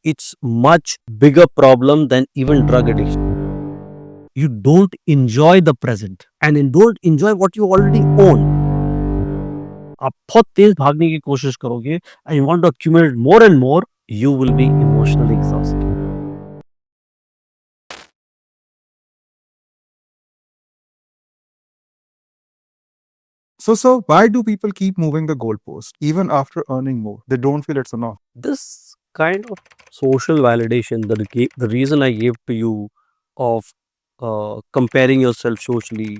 it's much bigger problem than even drug addiction. You don't enjoy the present and you don't enjoy what you already own. आप बहुत तेज भागने की कोशिश करोगे and you want to accumulate more and more, you will be emotionally exhausted. So, why do people keep moving the goalpost even after earning more? They don't feel it's enough. This kind of social validation, the reason I gave to you of comparing yourself socially,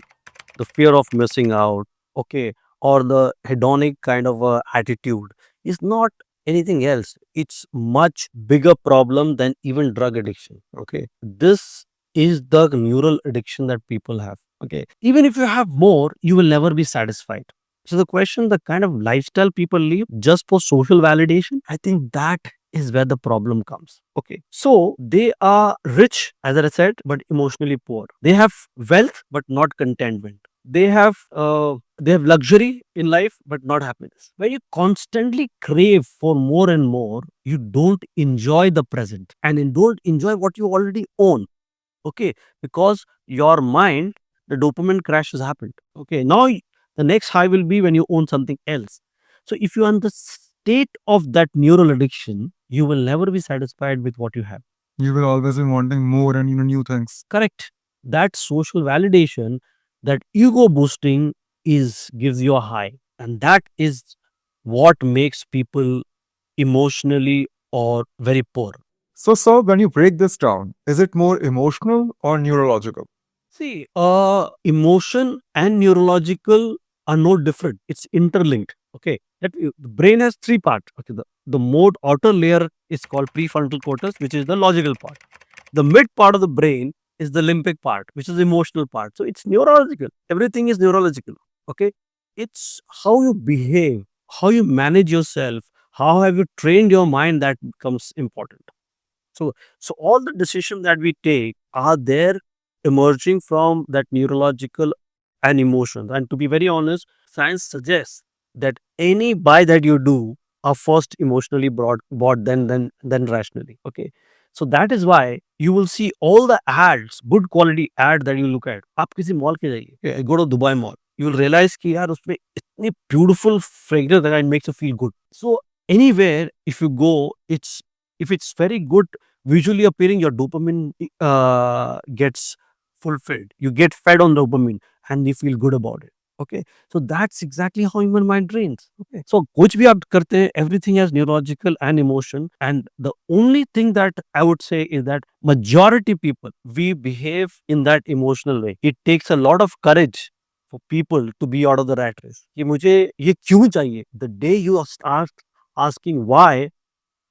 the fear of missing out, okay, or the hedonic kind of attitude is not anything else. It's much bigger problem than even drug addiction. Okay, this is the neural addiction that people have. Okay, even if you have more, you will never be satisfied. So the question, the kind of lifestyle people live just for social validation, I think that is where the problem comes. Okay. So they are rich, as I said, but emotionally poor. They have wealth, but not contentment. They have luxury in life, but not happiness. When you constantly crave for more and more, you don't enjoy the present and you don't enjoy what you already own. Okay, because your mind, the dopamine crash has happened. Okay, now the next high will be when you own something else. So if you are in the state of that neural addiction, you will never be satisfied with what you have. You will always be wanting more and new things. Correct. That social validation, that ego boosting is gives you a high, and that is what makes people emotionally or very poor. So, sir, when you break this down, is it more emotional or neurological? See, emotion and neurological are no different. It's interlinked. Okay, the brain has three parts. Okay, the more outer layer is called prefrontal cortex, which is the logical part. The mid part of the brain is the limbic part, which is the emotional part. So it's neurological. Everything is neurological. Okay, it's how you behave, how you manage yourself, how have you trained your mind that becomes important. So all the decisions that we take are there emerging from that neurological and emotions. And to be very honest, science suggests that any buy that you do are first emotionally bought then rationally. Okay. So that is why you will see all the ads, good quality ad that you look at. आप किसी mall के जाइए, okay, go to Dubai Mall. You will realize कि यार उसमें इतनी beautiful fragrance that it makes you feel good. So anywhere if you go, if it's very good visually appearing, your dopamine gets fulfilled. You get fed on dopamine and you feel good about it. Okay, so that's exactly how human mind trains. Okay, so कुछ भी आप करते हैं, everything has neurological and emotion, and the only thing that I would say is that majority people we behave in that emotional way. It takes a lot of courage for people to be out of the rat race. कि मुझे ये क्यों चाहिए? The day you start asking why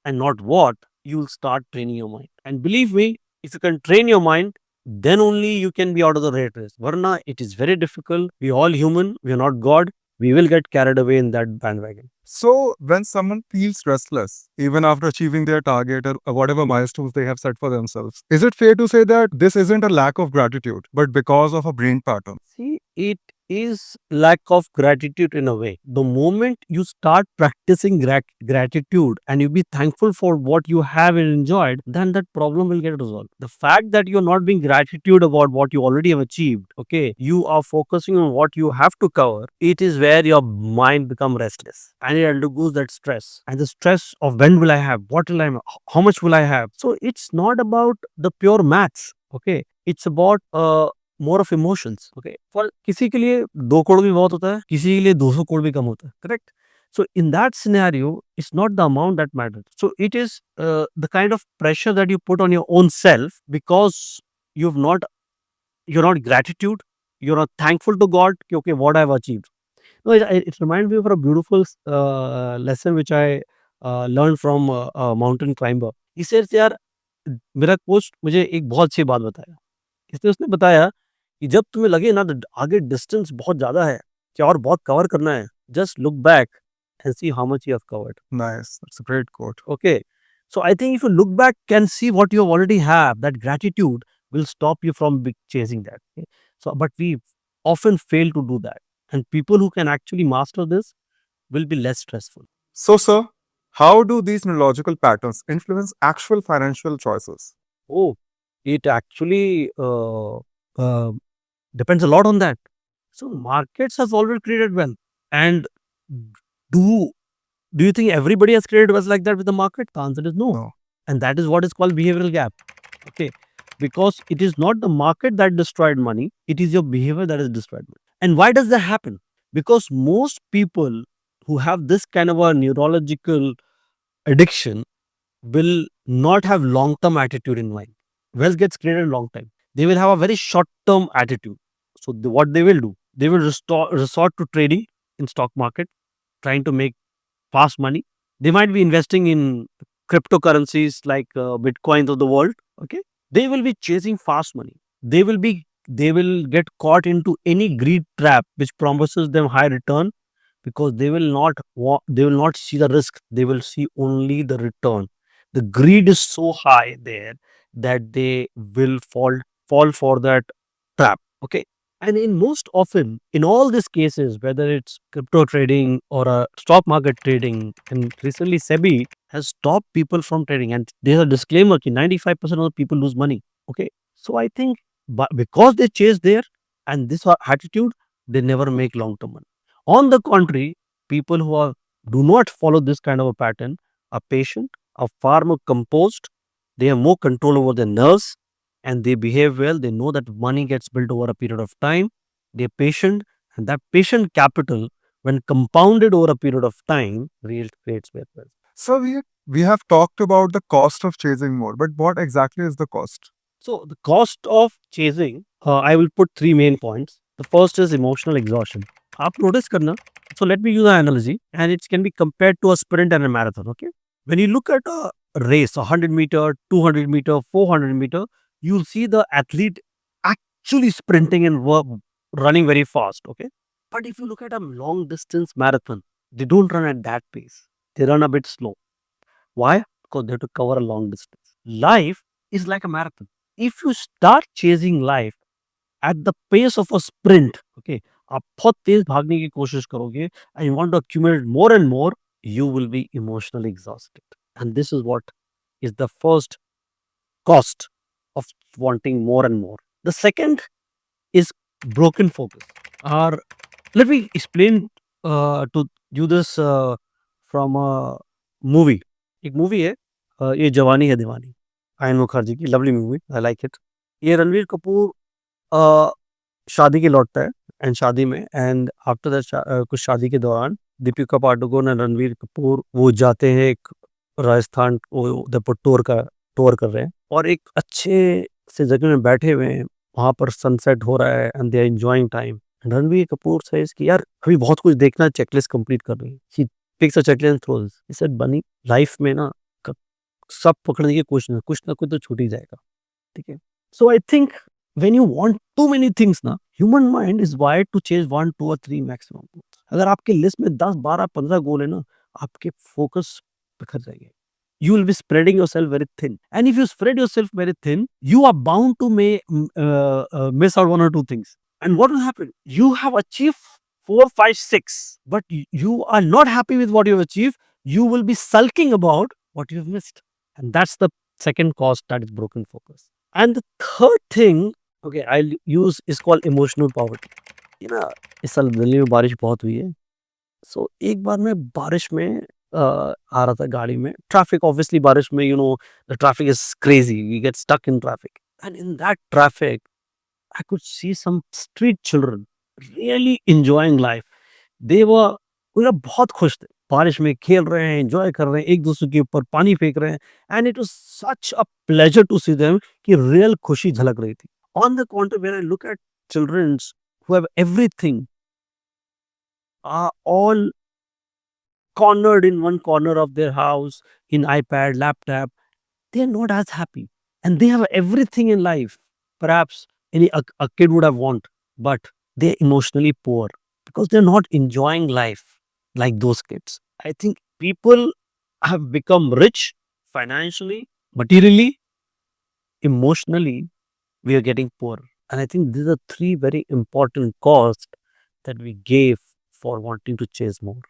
and not what, you'll start training your mind. And believe me, if you can train your mind, then only you can be out of the rat race. Varna, it is very difficult. We all human. We are not God. We will get carried away in that bandwagon. So, when someone feels restless, even after achieving their target or whatever milestones they have set for themselves, is it fair to say that this isn't a lack of gratitude, but because of a brain pattern? See, it is lack of gratitude in a way. The moment you start practicing gratitude and you be thankful for what you have and enjoyed, then that problem will get resolved. The fact that you're not being gratitude about what you already have achieved, okay, you are focusing on what you have to cover, it is where your mind become restless and it undergoes that stress. And the stress of when will I have, what will I have, how much will I have. So it's not about the pure maths. Okay, it's about more of emotions okay for किसी के लिए 2 करोड़ भी बहुत होता है, किसी के लिए 200 करोड़ भी कम होता है, correct? So in that scenario, it's not the amount that matters. So it is the kind of pressure that you put on your own self because you've not you're not gratitude, you're not thankful to God. कि, okay, what I've achieved. No, it reminds me of a beautiful lesson which I learned from a mountain climber. He says, यार मेरा coach मुझे एक बहुत अच्छी बात बताया. इसलिए उसने बताया कि जब तुम्हें लगे ना आगे डिस्टेंस बहुत ज़्यादा है कि और बहुत कवर करना है, just look back and see how much you have covered. Nice. That's a great quote. Okay. So I think if you look back and see what you already have, that gratitude will stop you from chasing that. Okay? So, but we often fail to do that. And people who can actually master this will be less stressful. So, sir, How do these neurological patterns influence actual financial choices? Oh, it actually depends a lot on that. So markets has already created wealth, and do do you think everybody has created wealth like that with the market? The answer is no, No. and that is what is called behavioral gap. Okay, because it is not the market that destroyed money; it is your behavior that has destroyed money. And why does that happen? Because most people who have this kind of a neurological addiction will not have long term attitude in mind. Wealth gets created long time. They will have a very short term attitude. So what they will do, they will resort to trading in stock market, trying to make fast money. They might be investing in cryptocurrencies like bitcoins of the world. Okay, they will be chasing fast money. They will get caught into any greed trap which promises them high return, because they will not see the risk, they will see only the return. The greed is so high there that they will fall for that trap. Okay, and in most often in all these cases, whether it's crypto trading or a stock market trading, and recently SEBI has stopped people from trading, and there's a disclaimer that 95% of the people lose money. Okay, so I think, but because they chase there and this attitude, they never make long term money. On the contrary, people who do not follow this kind of a pattern are patient, are far more composed, they have more control over their nerves, and they behave well. They know that money gets built over a period of time. They're patient, and that patient capital, when compounded over a period of time, real creates wealth. So we have talked about the cost of chasing more, but what exactly is the cost? So the cost of chasing, I will put three main points. The first is emotional exhaustion. आप notice करना. So let me use an analogy, and it can be compared to a sprint and a marathon. Okay, when you look at a race, 100 meter, 200 meter, 400 meter, you'll see the athlete actually sprinting and running very fast. Okay, but if you look at a long distance marathon, they don't run at that pace. They run a bit slow. Why? Because they have to cover a long distance. Life is like a marathon. If you start chasing life at the pace of a sprint, okay, आप बहुत तेज भागने की कोशिश करोगे and you want to accumulate more and more, you will be emotionally exhausted. And this is what is the first cost of wanting more and more. The second is broken focus. Or let me explain to you this from a movie. एक movie है, ये जवानी है दीवानी, ion Mukherjee की lovely movie, I like it. ये रणवीर कपूर अ, शादी के लौटता है, एंड शादी में, एंड आफ्टर दैट कुछ शादी के दौरान दीपिका पादुकोण और रणवीर कपूर वो जाते हैं एक राजस्थान, वो उदयपुर टूर कर रहे हैं, और एक अच्छे से जगह में बैठे हुए हैं, वहाँ पर सनसेट हो रहा है and they are enjoying time. Ranbir Kapoor says कि यार अभी बहुत कुछ देखना है, चेकलिस्ट कंप्लीट कर रही है. He picks a checklist and throws. He said बनी लाइफ में ना क सब पकड़ने की कुछ ना कुछ तो छूट ही जाएगा. ठीक है? So I think when you want to many things ना, human mind is wired to chase 1, 2 और 3 मैक्सिमम. अगर आपकी लिस्ट में 10, 12, 15 गोल है ना, आपके फोकस बिखर जाएंगे. You will be spreading yourself very thin. And if you spread yourself very thin, you are bound to miss out one or two things. And what will happen? You have achieved 4, 5, 6, but you are not happy with what you have achieved. You will be sulking about what you have missed. And that's the second cost, that is broken focus. And the third thing, okay, I'll use is called emotional poverty. You know, इस साल दिल्ली में बारिश बहुत हुई है. सो एक बार मैं बारिश में आ रहा था गाड़ी में. ट्रैफिक ऑब्वियसली बारिश में, the traffic is crazy, we get stuck in traffic, and in that traffic I could see some street children really enjoying life. They were वो ना बहुत खुश थे, बारिश में खेल रहे हैं, एंजॉय कर रहे हैं, एक दूसरे के ऊपर पानी फेंक रहे हैं, and it was such a pleasure to see them कि रियल खुशी झलक रही थी. On the counter when I look at childrens who have everything, are all cornered in one corner of their house, in iPad, laptop, they're not as happy. And they have everything in life. Perhaps a kid would have want, but they're emotionally poor because they're not enjoying life like those kids. I think people have become rich financially, materially, emotionally, we are getting poor. And I think these are three very important costs that we gave for wanting to chase more.